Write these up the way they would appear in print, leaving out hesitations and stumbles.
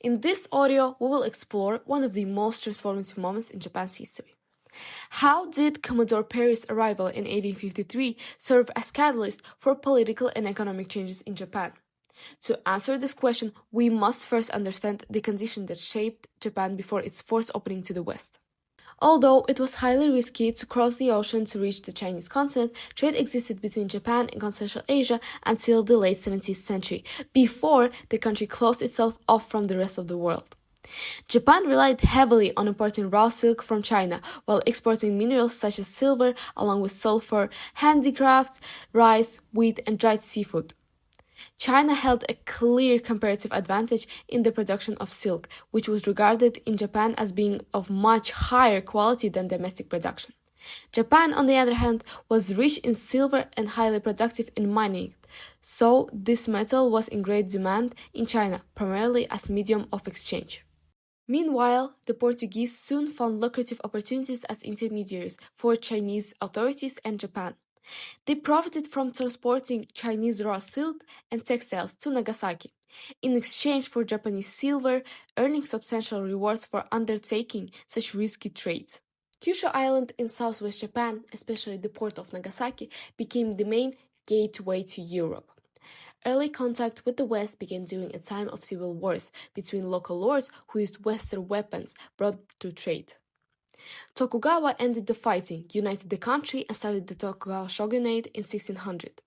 In this audio, we will explore one of the most transformative moments in Japan's history. How did Commodore Perry's arrival in 1853 serve as catalyst for political and economic changes in Japan? To answer this question, we must first understand the conditions that shaped Japan before its forced opening to the West. Although it was highly risky to cross the ocean to reach the Chinese continent, trade existed between Japan and Central Asia until the late 17th century, before the country closed itself off from the rest of the world. Japan relied heavily on importing raw silk from China, while exporting minerals such as silver, along with sulfur, handicrafts, rice, wheat, and dried seafood. China held a clear comparative advantage in the production of silk, which was regarded in Japan as being of much higher quality than domestic production. Japan, on the other hand, was rich in silver and highly productive in mining it, so this metal was in great demand in China, primarily as medium of exchange. Meanwhile, the Portuguese soon found lucrative opportunities as intermediaries for Chinese authorities and Japan. They profited from transporting Chinese raw silk and textiles to Nagasaki, in exchange for Japanese silver, earning substantial rewards for undertaking such risky trades. Kyushu Island in southwest Japan, especially the port of Nagasaki, became the main gateway to Europe. Early contact with the West began during a time of civil wars between local lords who used Western weapons brought to trade. Tokugawa ended the fighting, united the country, and started the Tokugawa shogunate in 1600.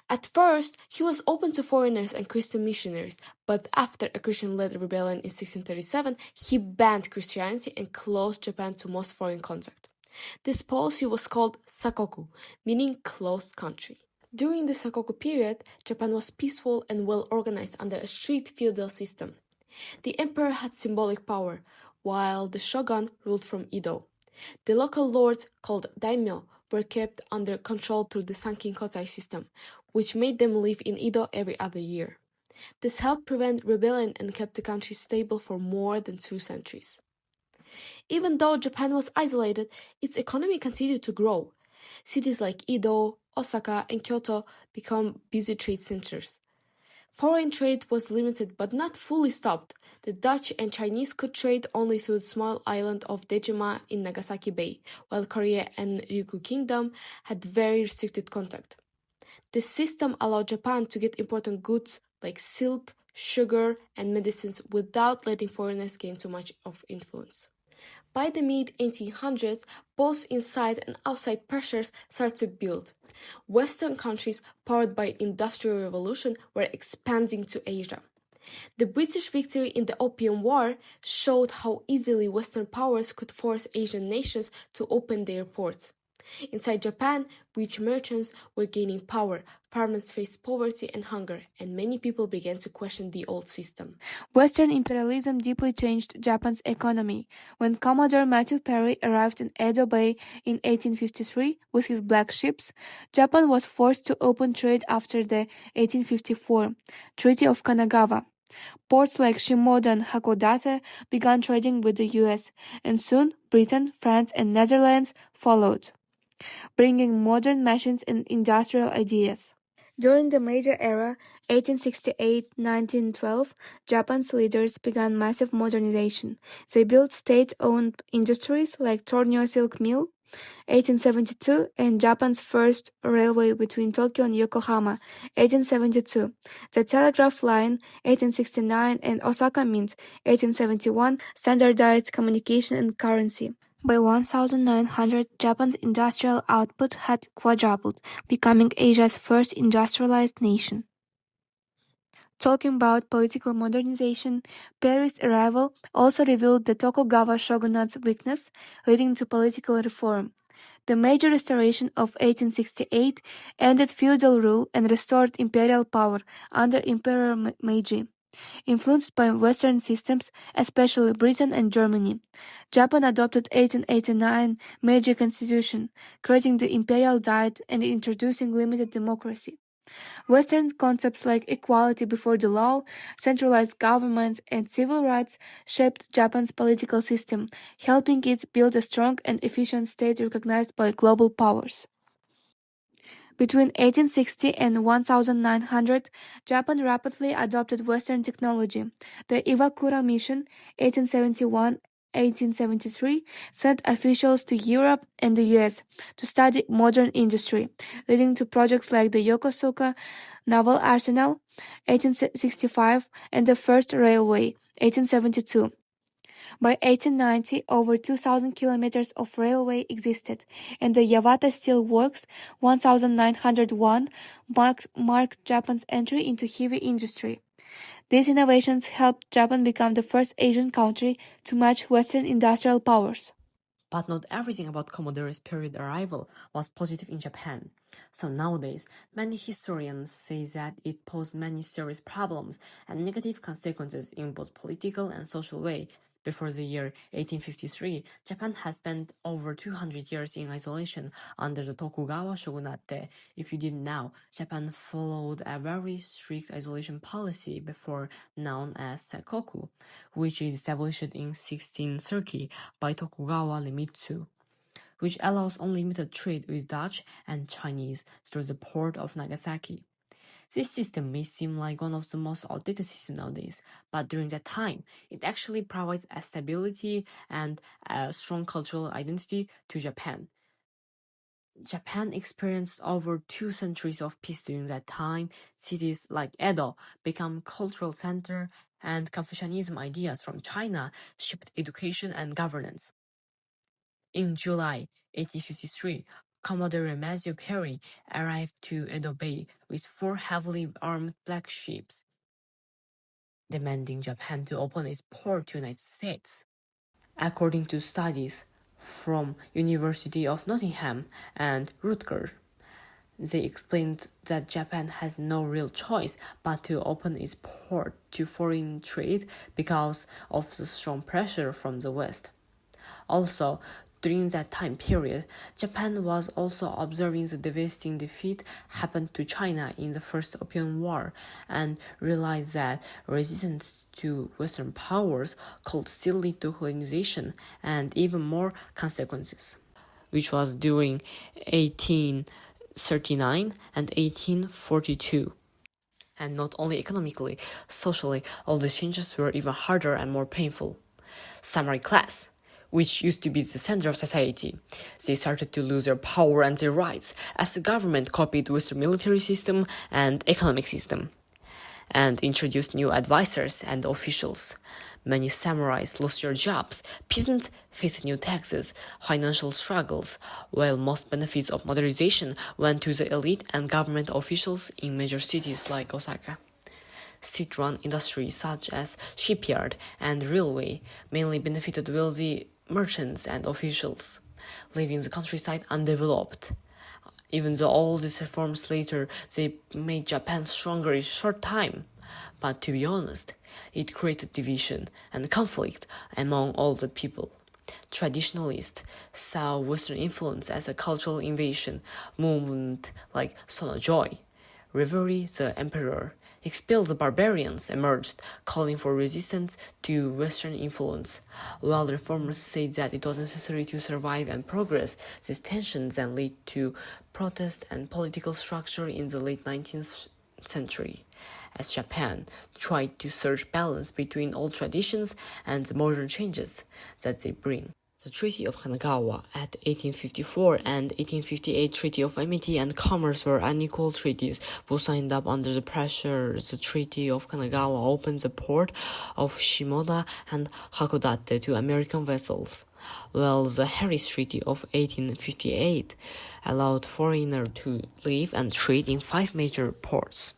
At first, he was open to foreigners and Christian missionaries, but after a Christian-led rebellion in 1637, he banned Christianity and closed Japan to most foreign contact. This policy was called Sakoku, meaning closed country. During the Sakoku period, Japan was peaceful and well organized under a strict feudal system. The emperor had symbolic power, while the shogun ruled from Edo. The local lords, called daimyo, were kept under control through the sankin-kotai system, which made them live in Edo every other year. This helped prevent rebellion and kept the country stable for more than 2 centuries. Even though Japan was isolated, its economy continued to grow. Cities like Edo, Osaka, and Kyoto became busy trade centers. Foreign trade was limited but not fully stopped. The Dutch and Chinese could trade only through the small island of Dejima in Nagasaki Bay, while Korea and Ryukyu Kingdom had very restricted contact. This system allowed Japan to get important goods like silk, sugar, and medicines without letting foreigners gain too much of influence. By the mid-1800s, both inside and outside pressures started to build. Western countries, powered by Industrial Revolution, were expanding to Asia. The British victory in the Opium War showed how easily Western powers could force Asian nations to open their ports. Inside Japan, rich merchants were gaining power, farmers faced poverty and hunger, and many people began to question the old system. Western imperialism deeply changed Japan's economy. When Commodore Matthew Perry arrived in Edo Bay in 1853 with his black ships, Japan was forced to open trade after the 1854 Treaty of Kanagawa. Ports like Shimoda and Hakodate began trading with the US, and soon Britain, France, and Netherlands followed, bringing modern machines and industrial ideas. During the Meiji era, 1868-1912, Japan's leaders began massive modernization. They built state-owned industries like Tornyo Silk Mill, 1872, and Japan's first railway between Tokyo and Yokohama, 1872. The telegraph line, 1869, and Osaka Mint, 1871, standardized communication and currency. By 1900, Japan's industrial output had quadrupled, becoming Asia's first industrialized nation. Talking about political modernization, Perry's arrival also revealed the Tokugawa shogunate's weakness, leading to political reform. The Meiji Restoration of 1868 ended feudal rule and restored imperial power under Emperor Meiji. Influenced by Western systems, especially Britain and Germany, Japan adopted 1889 Meiji Constitution, creating the imperial diet and introducing limited democracy. Western concepts like equality before the law, centralized government, and civil rights shaped Japan's political system, helping it build a strong and efficient state recognized by global powers. Between 1860 and 1900, Japan rapidly adopted Western technology. The Iwakura Mission, 1871-1873, sent officials to Europe and the US to study modern industry, leading to projects like the Yokosuka Naval Arsenal, 1865, and the first railway, 1872. By 1890, over 2,000 kilometers of railway existed, and the Yawata Steel Works 1901 marked Japan's entry into heavy industry. These innovations helped Japan become the first Asian country to match Western industrial powers. But not everything about Commodore's period arrival was positive in Japan. So nowadays, many historians say that it posed many serious problems and negative consequences in both political and social way. Before the year 1853, Japan has spent over 200 years in isolation under the Tokugawa shogunate. If you didn't know, Japan followed a very strict isolation policy before known as Sakoku, which is established in 1630 by Tokugawa Iemitsu, which allows unlimited trade with Dutch and Chinese through the port of Nagasaki. This system may seem like one of the most outdated systems nowadays, but during that time, it actually provided a stability and a strong cultural identity to Japan. Japan experienced over 2 centuries of peace during that time. Cities like Edo became cultural center, and Confucianism ideas from China shaped education and governance. In July 1853, Commodore Matthew Perry arrived to Edo Bay with 4 heavily armed black ships, demanding Japan to open its port to the United States. According to studies from University of Nottingham and Rutgers, they explained that Japan has no real choice but to open its port to foreign trade because of the strong pressure from the West. Also, during that time period, Japan was also observing the devastating defeat happened to China in the First Opium War and realized that resistance to Western powers could still lead to colonization and even more consequences, which was during 1839 and 1842. And not only economically, socially, all the changes were even harder and more painful. Samurai class, which used to be the center of society, they started to lose their power and their rights as the government copied Western military system and economic system, and introduced new advisors and officials. Many samurais lost their jobs, peasants faced new taxes, financial struggles, while most benefits of modernization went to the elite and government officials in major cities like Osaka. State-run industries such as shipyard and railway mainly benefited wealthy merchants and officials, leaving the countryside undeveloped. Even though all these reforms later, they made Japan stronger in a short time. But to be honest, it created division and conflict among all the people. Traditionalists saw Western influence as a cultural invasion movement like Sonojoy. Reverie the Emperor expelled the barbarians emerged, calling for resistance to Western influence, while reformers said that it was necessary to survive and progress. These tensions then led to protest and political structure in the late 19th century, as Japan tried to search balance between old traditions and the modern changes that they bring. The Treaty of Kanagawa at 1854 and 1858 Treaty of Amity and Commerce were unequal treaties, both signed up under the pressure. The Treaty of Kanagawa opened the port of Shimoda and Hakodate to American vessels, while the Harris Treaty of 1858 allowed foreigners to live and trade in 5 major ports.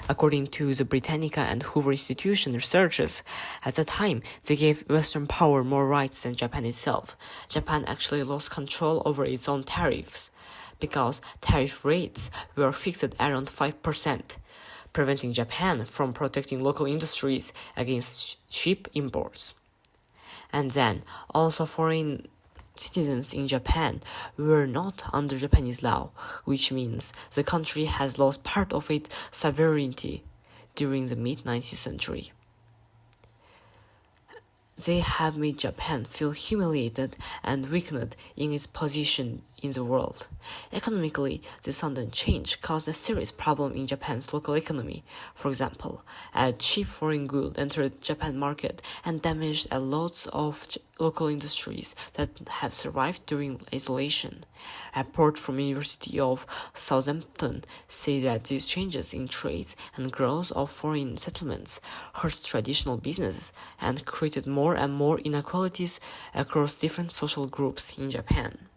According to the Britannica and Hoover Institution researchers, at the time, they gave Western power more rights than Japan itself. Japan actually lost control over its own tariffs, because tariff rates were fixed at around 5%, preventing Japan from protecting local industries against cheap imports. And then, also foreign citizens in Japan were not under Japanese law, which means the country has lost part of its sovereignty during the mid-19th century. They have made Japan feel humiliated and weakened in its position in the world. Economically, this sudden change caused a serious problem in Japan's local economy. For example, a cheap foreign good entered the Japan market and damaged a lot of local industries that have survived during isolation. A report from University of Southampton says that these changes in trade and growth of foreign settlements hurt traditional businesses and created more and more inequalities across different social groups in Japan.